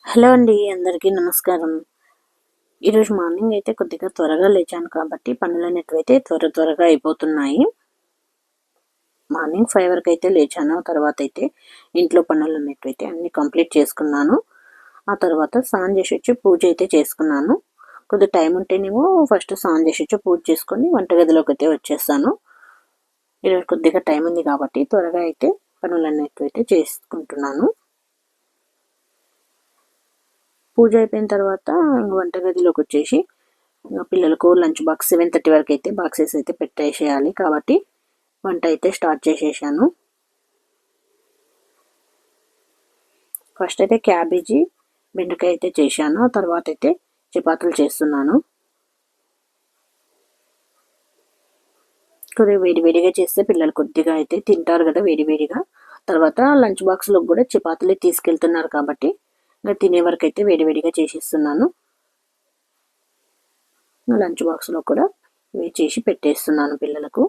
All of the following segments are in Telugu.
హలో అండి, అందరికీ నమస్కారం. ఈరోజు మార్నింగ్ అయితే కొద్దిగా త్వరగా లేచాను కాబట్టి పనులనేటివైతే త్వరగా అయిపోతున్నాయి. మార్నింగ్ 5 వరకు అయితే లేచాను. ఆ తర్వాత అయితే ఇంట్లో పనులనేటివైతే అన్నీ కంప్లీట్ చేసుకున్నాను. ఆ తర్వాత స్నానం చేసొచ్చి పూజ అయితే చేసుకున్నాను. కొద్దిగా టైం ఉంటేనేమో ఫస్ట్ స్నానం చేసొచ్చి పూజ చేసుకొని వంటగదిలోకి అయితే వచ్చేస్తాను. ఈరోజు కొద్దిగా టైం ఉంది కాబట్టి త్వరగా అయితే పనులనేటివైతే చేసుకుంటున్నాను. పూజ అయిపోయిన తర్వాత వంటగదిలోకి వచ్చేసి పిల్లలకు లంచ్ బాక్స్ 7:30 వరకు అయితే బాక్సెస్ అయితే పెట్టేసేయాలి కాబట్టి వంట అయితే స్టార్ట్ చేసేసాను. ఫస్ట్ అయితే క్యాబేజీ బెండకాయ అయితే చేశాను. ఆ తర్వాత అయితే చపాతీలు చేస్తున్నాను. కొద్దిగా వేడివేడిగా చేస్తే పిల్లలు కొద్దిగా అయితే తింటారు కదా వేడివేడిగా. తర్వాత లంచ్ బాక్స్లో కూడా చపాతీలు తీసుకెళ్తున్నారు కాబట్టి ఇంకా తినే వరకు అయితే వేడివేడిగా చేసేస్తున్నాను. లంచ్ బాక్స్లో కూడా వేడి చేసి పెట్టేస్తున్నాను పిల్లలకు.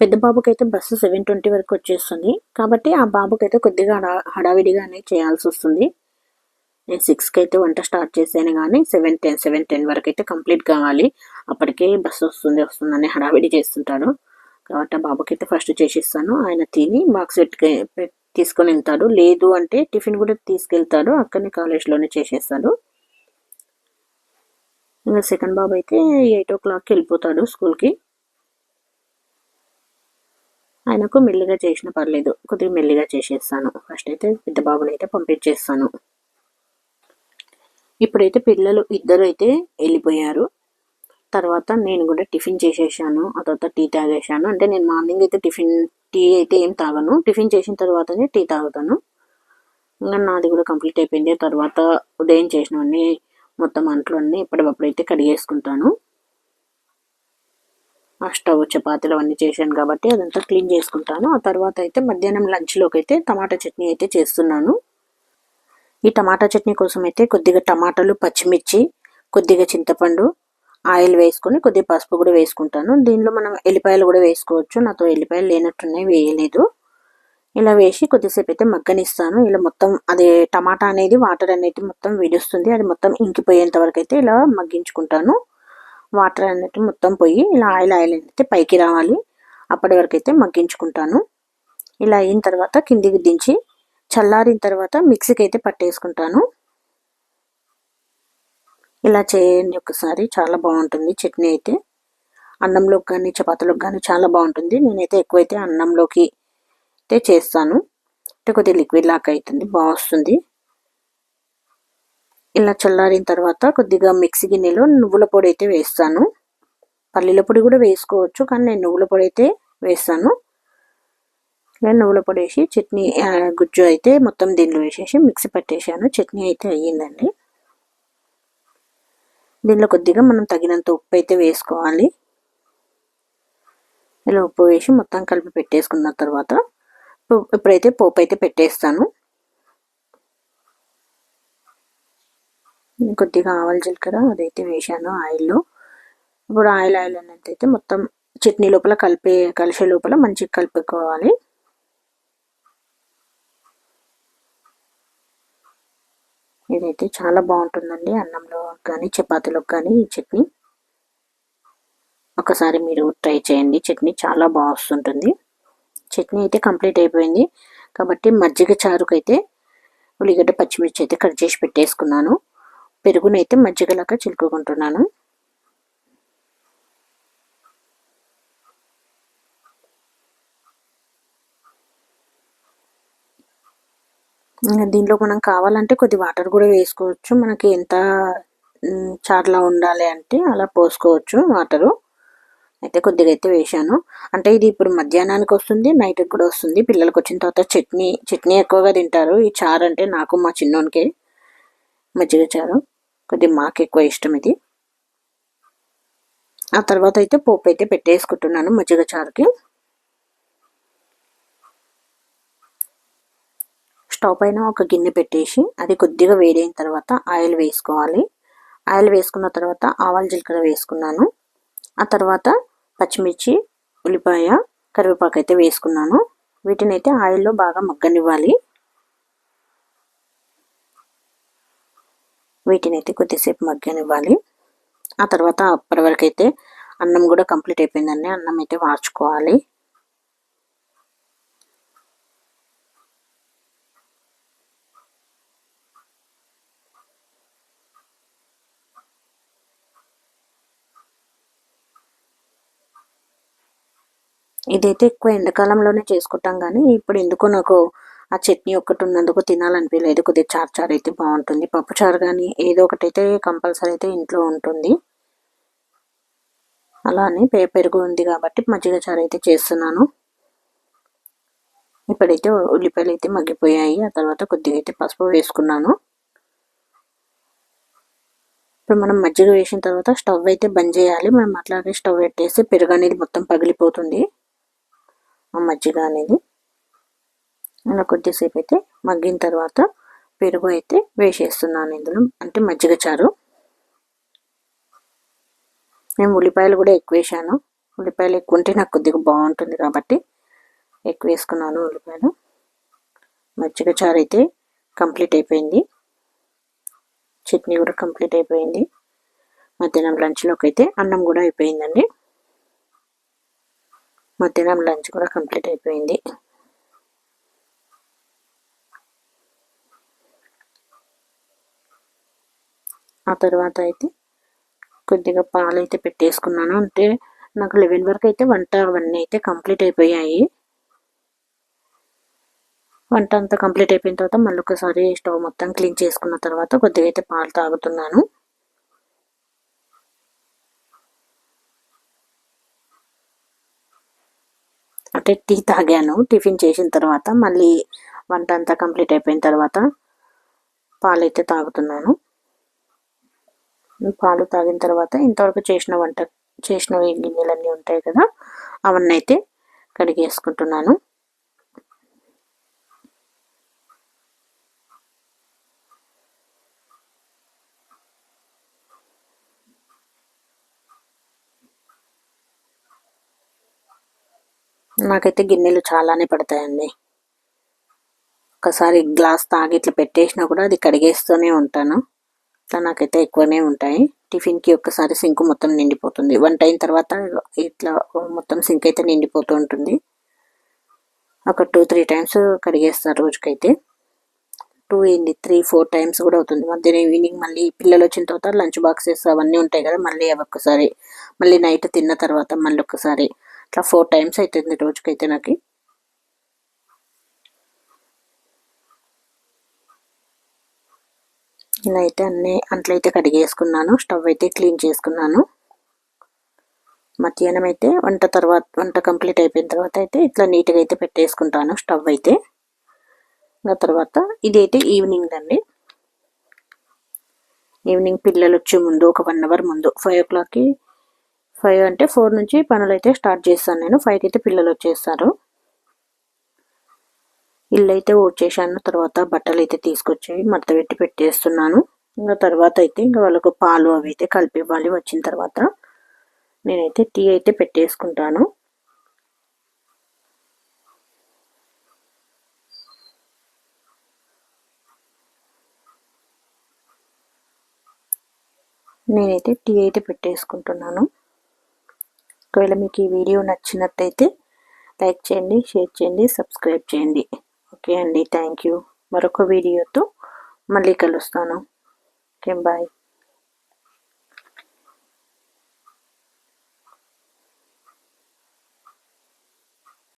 పెద్ద బాబుకైతే బస్సు 7:20 వరకు వచ్చేస్తుంది కాబట్టి ఆ బాబుకైతే కొద్దిగా హడావిడిగానే చేయాల్సి వస్తుంది. నేను 6కి అయితే వంట స్టార్ట్ చేశాను కానీ 7:10 వరకు అయితే కంప్లీట్ కావాలి. అప్పటికే బస్సు వస్తుందని హడావిడి చేస్తుంటాడు కాబట్టి ఆ బాబుకైతే ఫస్ట్ చేసిస్తాను. ఆయన తిని బాక్స్ తీసుకొని వెళ్తాడు. లేదు అంటే టిఫిన్ కూడా తీసుకెళ్తాడు, అక్కడనే కాలేజ్లోనే చేసేస్తాడు. ఇంకా సెకండ్ బాబు అయితే 8 o'clockకి వెళ్ళిపోతాడు స్కూల్కి. ఆయనకు మెల్లిగా చేసినా పర్లేదు, కొద్దిగా మెల్లిగా చేసేస్తాను. ఫస్ట్ అయితే పెద్ద బాబుని అయితే పంపించేస్తాను. ఇప్పుడైతే పిల్లలు ఇద్దరు అయితే వెళ్ళిపోయారు. తర్వాత నేను కూడా టిఫిన్ చేసేసాను. ఆ తర్వాత టీ తాగేసాను. అంటే నేను మార్నింగ్ అయితే టీ అయితే ఏం తాగను. టిఫిన్ చేసిన తర్వాతనే టీ తాగుతాను. ఇంకా నాది కూడా కంప్లీట్ అయిపోయింది. తర్వాత ఉదయం చేసినవన్నీ మొత్తం అంట్లు అన్నీ ఎప్పటికప్పుడైతే కడిగేసుకుంటాను. ఆ స్టవ్ చపాతీలు అవన్నీ చేశాను కాబట్టి అదంతా క్లీన్ చేసుకుంటాను. ఆ తర్వాత అయితే మధ్యాహ్నం లంచ్లోకి అయితే టమాటా చట్నీ అయితే చేస్తున్నాను. ఈ టమాటా చట్నీ కోసం అయితే కొద్దిగా టమాటాలు, పచ్చిమిర్చి, కొద్దిగా చింతపండు, ఆయిల్ వేసుకొని కొద్దిగా పసుపు కూడా వేసుకుంటాను. దీనిలో మనం ఎల్లిపాయలు కూడా వేసుకోవచ్చు. నాతో ఎల్లిపాయలు లేనట్టున్నాయి, వేయలేదు. ఇలా వేసి కొద్దిసేపు అయితే మగ్గనిస్తాను. ఇలా మొత్తం అది టమాటా అనేది వాటర్ అనేది మొత్తం విడుస్తుంది. అది మొత్తం ఇంకిపోయేంత వరకు అయితే ఇలా మగ్గించుకుంటాను. వాటర్ అనేది మొత్తం పోయి ఇలా ఆయిల్ అయితే పైకి రావాలి. అప్పటి వరకు అయితే మగ్గించుకుంటాను. ఇలా అయిన తర్వాత కిందికి దించి చల్లారిన తర్వాత మిక్సీకి అయితే పట్టేసుకుంటాను. ఇలా చేయండి ఒకసారి, చాలా బాగుంటుంది చట్నీ అయితే. అన్నంలోకి కానీ చపాతీలోకి కానీ చాలా బాగుంటుంది. నేనైతే ఎక్కువైతే అన్నంలోకి అయితే చేస్తాను. అంటే కొద్దిగా లిక్విడ్ లాగా అవుతుంది, బాగా వస్తుంది. ఇలా చల్లారిన తర్వాత కొద్దిగా మిక్సీ గిన్నెలో నువ్వుల పొడి అయితే వేస్తాను. పల్లీల పొడి కూడా వేసుకోవచ్చు కానీ నేను నువ్వుల పొడి అయితే వేస్తాను. నేను నువ్వుల పొడి వేసి చట్నీ గుజ్జు అయితే మొత్తం దీనిలో వేసేసి మిక్సీ పట్టేసాను. చట్నీ అయితే అయ్యిందండి. దీనిలో కొద్దిగా మనం తగినంత ఉప్పు అయితే వేసుకోవాలి. ఇలా ఉప్పు వేసి మొత్తం కలిపి పెట్టేసుకున్న తర్వాత ఇప్పుడైతే పోపు అయితే పెట్టేస్తాను. కొద్దిగా ఆవాల జీలకర్ర అదైతే వేసాను ఆయిల్లో. ఇప్పుడు ఆయిల్ అన్నట్టయితే మొత్తం చట్నీ లోపల కలిసే లోపల మంచిగా కలుపుకోవాలి. ఇదైతే చాలా బాగుంటుందండి అన్నంలో కానీ చపాతీలోకి కానీ ఈ చట్నీ. ఒకసారి మీరు ట్రై చేయండి, చట్నీ చాలా బాగా వస్తుంటుంది. చట్నీ అయితే కంప్లీట్ అయిపోయింది కాబట్టి మజ్జిగ చారుకైతే ఉల్లిగడ్డ, పచ్చిమిర్చి అయితే కట్ చేసి పెట్టేసుకున్నాను. పెరుగునైతే మజ్జిగలాగా చిలుకుకుంటున్నాను. దీనిలో మనం కావాలంటే కొద్ది వాటర్ కూడా వేసుకోవచ్చు. మనకి ఎంత చారులా ఉండాలి అంటే అలా పోసుకోవచ్చు వాటరు. అయితే కొద్దిగా అయితే వేసాను. అంటే ఇది ఇప్పుడు మధ్యాహ్నానికి వస్తుంది, నైట్కి కూడా వస్తుంది. పిల్లలకు వచ్చిన తర్వాత చట్నీ ఎక్కువగా తింటారు. ఈ చారు అంటే నాకు మా చిన్నోనికే మజ్జిగ చారు కొద్దిగా మాకు ఎక్కువ ఇష్టం ఇది. ఆ తర్వాత అయితే పోపు అయితే పెట్టేసుకుంటున్నాను మజ్జిగ చారుకి. స్టవ్ పైన ఒక గిన్నె పెట్టేసి అది కొద్దిగా వేడైన తర్వాత ఆయిల్ వేసుకోవాలి. ఆయిల్ వేసుకున్న తర్వాత ఆవాలు, జీలకర్ర వేసుకున్నాను. ఆ తర్వాత పచ్చిమిర్చి, ఉల్లిపాయ, కరివేపాకు అయితే వేసుకున్నాను. వీటిని అయితే ఆయిల్లో బాగా మగ్గనివ్వాలి. వీటిని అయితే కొద్దిసేపు మగ్గనివ్వాలి. ఆ తర్వాత అప్పటి వరకు అయితే అన్నం కూడా కంప్లీట్ అయిపోయిందండి. అన్నం అయితే వార్చుకోవాలి. ఇదైతే ఎక్కువ ఎండాకాలంలోనే చేసుకుంటాం కానీ ఇప్పుడు ఎందుకో నాకు ఆ చట్నీ ఒక్కటి ఉన్నందుకు తినాలనిపించలేదు. కొద్దిగా చారు చారు అయితే బాగుంటుంది. పప్పు చారు కానీ ఏదో ఒకటి అయితే కంపల్సరీ అయితే ఇంట్లో ఉంటుంది. అలానే పెరుగు ఉంది కాబట్టి మజ్జిగ చారు అయితే చేస్తున్నాను. ఇప్పుడైతే ఉల్లిపాయలు అయితే మగ్గిపోయాయి. ఆ తర్వాత కొద్దిగా అయితే పసుపు వేసుకున్నాను. ఇప్పుడు మనం మజ్జిగ వేసిన తర్వాత స్టవ్ అయితే బంద్ చేయాలి. మనం అట్లాగే స్టవ్ పెట్టేసి పెరుగు అనేది మొత్తం పగిలిపోతుంది. ఆ మజ్జిగ అనేది అలా కొద్దిసేపు అయితే మగ్గిన తర్వాత పెరుగు అయితే వేసేస్తున్నాను ఇందులో, అంటే మజ్జిగ చారు. నేను ఉల్లిపాయలు కూడా ఎక్కువ వేసాను. ఉల్లిపాయలు ఎక్కువ ఉంటే నాకు కొద్దిగా బాగుంటుంది కాబట్టి ఎక్కువ వేసుకున్నాను ఉల్లిపాయలు. మజ్జిగ చారు అయితే కంప్లీట్ అయిపోయింది. చట్నీ కూడా కంప్లీట్ అయిపోయింది. మధ్యాహ్నం లంచ్లోకి అయితే అన్నం కూడా అయిపోయిందండి. మధ్యాహ్నం లంచ్ కూడా కంప్లీట్ అయిపోయింది. ఆ తర్వాత అయితే కొద్దిగా పాలు అయితే పెట్టేసుకున్నాను. అంటే నాకు 11 వరకు అయితే వంట అవన్నీ అయితే కంప్లీట్ అయిపోయాయి. వంట అంతా కంప్లీట్ అయిపోయిన తర్వాత మళ్ళీ ఒకసారి స్టవ్ మొత్తం క్లీన్ చేసుకున్న తర్వాత కొద్దిగా అయితే పాలు తాగుతున్నాను. అంటే టీ తాగాను టిఫిన్ చేసిన తర్వాత. మళ్ళీ వంట అంతా కంప్లీట్ అయిపోయిన తర్వాత పాలైతే తాగుతున్నాను. పాలు తాగిన తర్వాత ఇంతవరకు చేసినవి గిన్నెలన్నీ ఉంటాయి కదా, అవన్నీ అయితే కడిగేసుకుంటున్నాను. నాకైతే గిన్నెలు చాలానే పడతాయండి. ఒకసారి గ్లాస్ తాగి ఇట్లా పెట్టేసినా కూడా అది కడిగేస్తూనే ఉంటాను. ఇట్లా నాకైతే ఎక్కువనే ఉంటాయి. టిఫిన్కి ఒక్కసారి సింక్ మొత్తం నిండిపోతుంది. వంట అయిన తర్వాత ఇట్లా మొత్తం సింక్ అయితే నిండిపోతూ ఉంటుంది. ఒక 2-3 టైమ్స్ కడిగేస్తాను రోజుకైతే. 2 ఏంది 3-4 టైమ్స్ కూడా అవుతుంది. మధ్యాహ్నం ఈవినింగ్ మళ్ళీ పిల్లలు వచ్చిన తర్వాత లంచ్ బాక్సెస్ అవన్నీ ఉంటాయి కదా, మళ్ళీ అవి ఒక్కసారి, మళ్ళీ నైట్ తిన్న తర్వాత మళ్ళీ ఒక్కసారి, ఇట్లా 4 టైమ్స్ అవుతుంది రోజుకైతే నాకు. ఇలా అయితే అన్నీ అంట్లయితే కడిగేసుకున్నాను. స్టవ్ అయితే క్లీన్ చేసుకున్నాను. మధ్యాహ్నం అయితే వంట కంప్లీట్ అయిపోయిన తర్వాత అయితే ఇట్లా నీట్గా అయితే పెట్టేసుకుంటాను స్టవ్ అయితే. ఆ తర్వాత ఇదైతే ఈవినింగ్ అండి. ఈవినింగ్ పిల్లలు వచ్చే ముందు ఒక 1 అవర్ ముందు 5 o'clockకి, 5 అంటే 4 నుంచి పనులు అయితే స్టార్ట్ చేస్తాను నేను. 5కి అయితే పిల్లలు వచ్చేస్తారు. ఇల్లు అయితే ఊడ్చేసాను. తర్వాత బట్టలు అయితే తీసుకొచ్చి మడత పెట్టి పెట్టేస్తున్నాను. ఇంకా తర్వాత అయితే ఇంకా వాళ్ళకు పాలు అవి అయితే కలిపి ఇవ్వాలి. వచ్చిన తర్వాత నేనైతే టీ అయితే పెట్టేసుకుంటాను. నేనైతే టీ అయితే పెట్టేసుకుంటున్నాను. ఒకవేళ మీకు ఈ వీడియో నచ్చినట్టయితే లైక్ చేయండి, షేర్ చేయండి, సబ్స్క్రైబ్ చేయండి. ఓకే అండి, థ్యాంక్ యూ. మరొక వీడియోతో మళ్ళీ కలుస్తాను. Okay, bye.